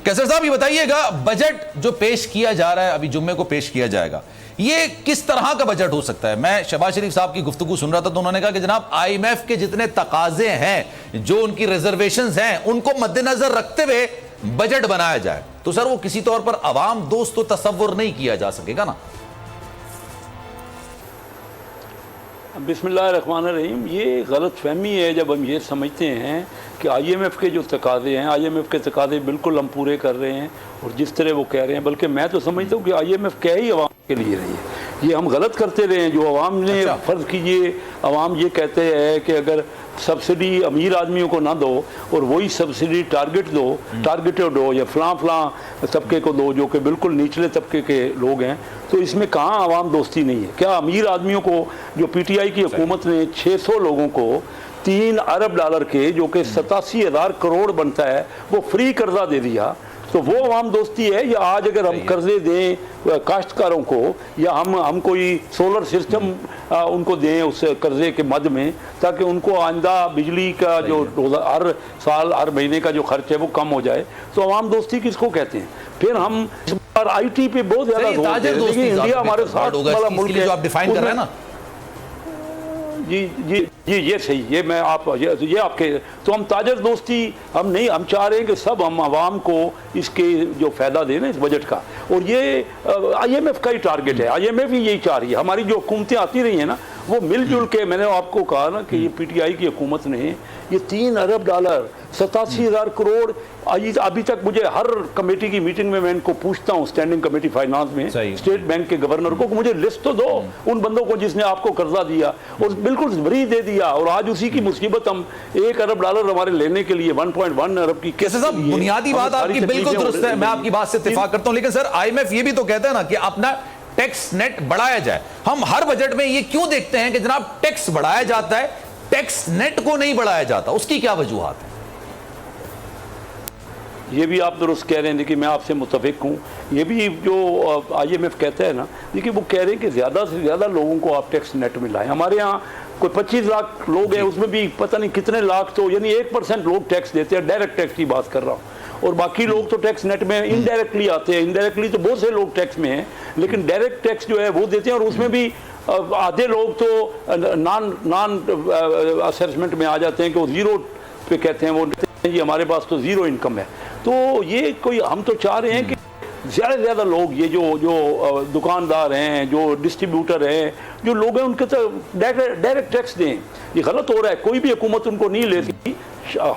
کیسر صاحب یہ بتائیے گا بجٹ جو پیش کیا جا رہا ہے ابھی جمعے کو پیش کیا جائے گا یہ کس طرح کا بجٹ ہو سکتا ہے؟ میں شہباز شریف صاحب کی گفتگو سن رہا تھا تو انہوں نے کہا کہ جناب آئی ایم ایف کے جتنے تقاضے ہیں جو ان کی ریزرویشنز ہیں ان کو مد نظر رکھتے ہوئے بجٹ بنایا جائے تو سر وہ کسی طور پر عوام دوست تو تصور نہیں کیا جا سکے گا نا؟ بسم اللہ الرحمن الرحیم. یہ غلط فہمی ہے جب ہم یہ سمجھتے ہیں کہ آئی ایم ایف کے جو تقاضے ہیں آئی ایم ایف کے تقاضے بالکل ہم پورے کر رہے ہیں اور جس طرح وہ کہہ رہے ہیں، بلکہ میں تو سمجھتا ہوں کہ آئی ایم ایف کہہ ہی عوام کے لیے رہی ہے. یہ ہم غلط کرتے رہے ہیں. جو عوام نے فرض کیجئے عوام یہ کہتے ہیں کہ اگر سبسڈی امیر آدمیوں کو نہ دو اور وہی سبسڈی ٹارگیٹڈ ہو یا فلاں طبقے کو دو جو کہ بالکل نچلے طبقے کے لوگ ہیں، تو اس میں کہاں عوام دوستی نہیں ہے؟ کیا امیر آدمیوں کو جو پی ٹی آئی کی حکومت نے 600 لوگوں کو $3 ارب کے جو کہ 87,000 کروڑ بنتا ہے وہ فری قرضہ دے دیا، تو وہ عوام دوستی ہے؟ یا آج اگر ہم قرضے دیں کاشتکاروں کو یا ہم کوئی سولر سسٹم ان کو دیں اس قرضے کے مد میں تاکہ ان کو آئندہ بجلی کا جو ہر سال ہر مہینے کا جو خرچ ہے وہ کم ہو جائے، تو عوام دوستی کس کو کہتے ہیں؟ پھر ہم آئی ٹی پہ بہت زیادہ زور دیں، لیکن انڈیا ہمارے ساتھ والا ملک ہے. جو آپ ڈیفائن کر رہے ہیں نا، جی یہ صحیح، یہ میں یہ آپ کے تو ہم تاجر دوستی ہم نہیں، ہم چاہ رہے ہیں کہ سب ہم عوام کو اس کے جو فائدہ دیں نا اس بجٹ کا. اور یہ آئی ایم ایف کا ہی ٹارگٹ ہے، آئی ایم ایف ہی یہی چاہ رہی ہے. ہماری جو حکومتیں آتی رہی ہیں نا وہ مل جل کے، میں نے آپ کو کہا نا کہ یہ پی ٹی آئی کی حکومت نے یہ $3 ارب 87,000 کروڑ ابھی تک مجھے ہر کمیٹی کی میٹنگ میں ان کو پوچھتا ہوں اسٹینڈنگ کمیٹی فائنانس میں اسٹیٹ بینک کے گورنر کو کہ مجھے لسٹ تو دو ان بندوں کو جس نے آپ کو قرضہ دیا اور بالکل فری دے دیا، اور آج اسی کی مصیبت ہم $1 ارب ہمارے لینے کے لیے 1.1 ارب کی. کیسے صاحب بنیادی بات آپ کی بالکل درست ہے، میں آپ کی بات سے اتفاق کرتا ہوں، لیکن سر آئی ایم ایف یہ بھی تو کہتا ہے نا کہ اپنا ٹیکس نیٹ بڑھایا جائے. ہم ہر بجٹ میں یہ کیوں دیکھتے ہیں کہ جناب ٹیکس بڑھایا جاتا ہے ٹیکس نیٹ کو نہیں بڑھایا جاتا؟ اس کی کیا وجوہات ہیں؟ یہ بھی آپ درست کہہ رہے ہیں، دیکھیے میں آپ سے متفق ہوں. یہ بھی جو آئی ایم ایف کہتا ہے نا، دیکھیے وہ کہہ رہے ہیں کہ زیادہ سے زیادہ لوگوں کو آپ ٹیکس نیٹ میں لائیں. ہمارے ہاں کوئی 25 لاکھ لوگ ہیں، اس میں بھی پتہ نہیں کتنے لاکھ تو یعنی 1% لوگ ٹیکس دیتے ہیں. ڈائریکٹ ٹیکس کی بات کر رہا ہوں، اور باقی لوگ تو ٹیکس نیٹ میں انڈائریکٹلی آتے ہیں. انڈائریکٹلی تو بہت سے لوگ ٹیکس میں ہیں، لیکن ڈائریکٹ ٹیکس جو ہے وہ دیتے ہیں، اور اس میں بھی آدھے لوگ تو نان اسیسمنٹ میں آ جاتے ہیں کہ وہ زیرو پہ کہتے ہیں، وہ جی ہمارے پاس تو زیرو انکم ہے. تو یہ کوئی ہم تو چاہ رہے ہیں کہ زیادہ سے زیادہ لوگ یہ جو دکاندار ہیں، جو ڈسٹریبیوٹر ہیں، جو لوگ ہیں، ان کے تو ڈائریکٹ ٹیکس دیں. یہ غلط ہو رہا ہے، کوئی بھی حکومت ان کو نہیں لیتی.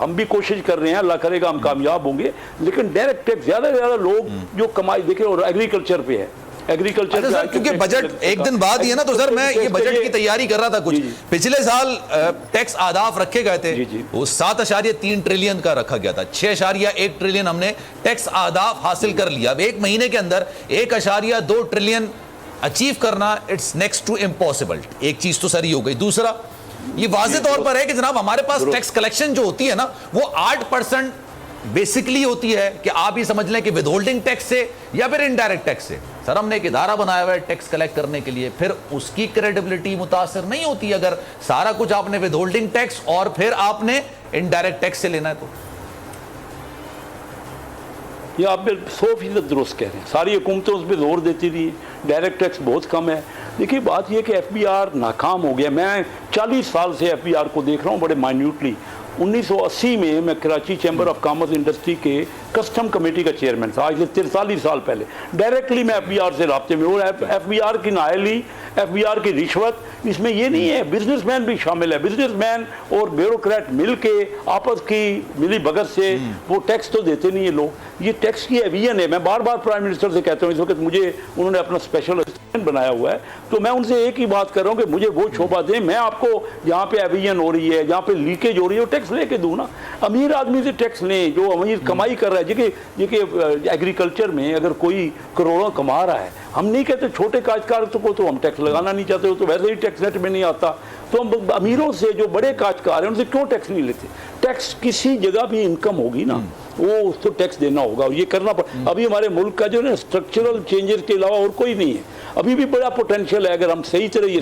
ہم بھی کوشش کر رہے ہیں، اللہ کرے گا ہم کامیاب ہوں گے، لیکن ڈائریکٹ ٹیکس زیادہ سے زیادہ لوگ جو کمائی دیکھیں. اور ایگریکلچر پہ ہے، ایگریکلچر کیونکہ بجٹ ایک دن بعد ہی ہے نا، تو سر میں یہ بجٹ کی تیاری کر رہا تھا. کچھ پچھلے سال ٹیکس اہداف رکھے گئے تھے، وہ 7.3 ٹریلین کا رکھا گیا تھا. 6.1 ٹریلین ہم نے ٹیکس اہداف حاصل کر لیا. اب ایک مہینے کے اندر 1.2 ٹریلین اچیو کرنا اٹس نیکسٹ ٹو امپاسبل. ایک چیز تو سر یہ ہو گئی. دوسرا یہ واضح طور پر ہے کہ جناب ہمارے پاس ٹیکس کلیکشن جو ہوتی ہے نا وہ 8% بیسکلی ہوتی ہے کہ آپ یہ سمجھ لیں کہ ود ہولڈنگ ٹیکس سے یا پھر انڈائریکٹ ٹیکس سے. سر ہم نے ایک ادارہ بنایا ہوا ہے ٹیکس کلیکٹ کرنے کے لیے، پھر اس کی کریڈیبلٹی متاثر نہیں ہوتی اگر سارا کچھ آپ نے ود ہولڈنگ ٹیکس اور پھر آپ نے انڈائریکٹ ٹیکس سے لینا ہے. تو یہ آپ 100% درست کہہ رہے ہیں. ساری حکومتیں اس پہ زور دیتی تھی، ڈائریکٹ ٹیکس بہت کم ہے. دیکھیے بات یہ کہ ایف بی آر ناکام ہو گیا. میں 40 سال سے ایف بی آر کو دیکھ رہا ہوں بڑے مائنیوٹلی. 1980 میں Karachi chamber of commerce industry کے کسٹم کمیٹی کا چیئرمین تھا، آج سے 43 سال پہلے. ڈائریکٹلی میں ایف بی آر سے رابطے میں ہوں. ایف بی آر کی نااہلی، ایف بی آر کی رشوت، اس میں یہ نہیں ہے. بزنس مین بھی شامل ہے. بزنس مین اور بیوروکریٹ مل کے آپس کی ملی بھگت سے وہ ٹیکس تو دیتے نہیں ہیں لوگ. یہ ٹیکس کی ایویژن ہے. میں بار بار پرائم منسٹر سے کہتا ہوں، اس وقت مجھے انہوں نے اپنا اسپیشل اسسٹنٹ بنایا ہوا ہے، تو میں ان سے ایک ہی بات کر رہا ہوں کہ مجھے وہ شعبہ دیں. میں آپ کو جہاں پہ ایویژن ہو رہی ہے، جہاں پہ لیکیج ہو رہی ہے، وہ ٹیکس لے کے دوں نا. امیر آدمی سے ٹیکس لیں جو امیر کمائی کر رہا ہے. کہ ایگریکلچر میں اگر کوئی کروڑوں کما رہا ہے، ہم نہیں کہتے چھوٹے کاشتکار کو تو ہم ٹیکس لگانا نہیں چاہتے، تو ویسے ہی ٹیکس نیٹ میں نہیں آتا. تو ہم امیروں سے جو بڑے کاشتکار ہیں ان سے کیوں ٹیکس نہیں لیتے؟ ٹیکس کسی جگہ بھی انکم ہوگی نا، وہ اس کو ٹیکس دینا ہوگا. یہ کرنا ابھی ہمارے ملک کا جو ہے نا اسٹرکچرل چینجز کے علاوہ اور کوئی نہیں ہے. ابھی بھی بڑا پوٹینشیل ہے اگر ہم صحیح طرح یہ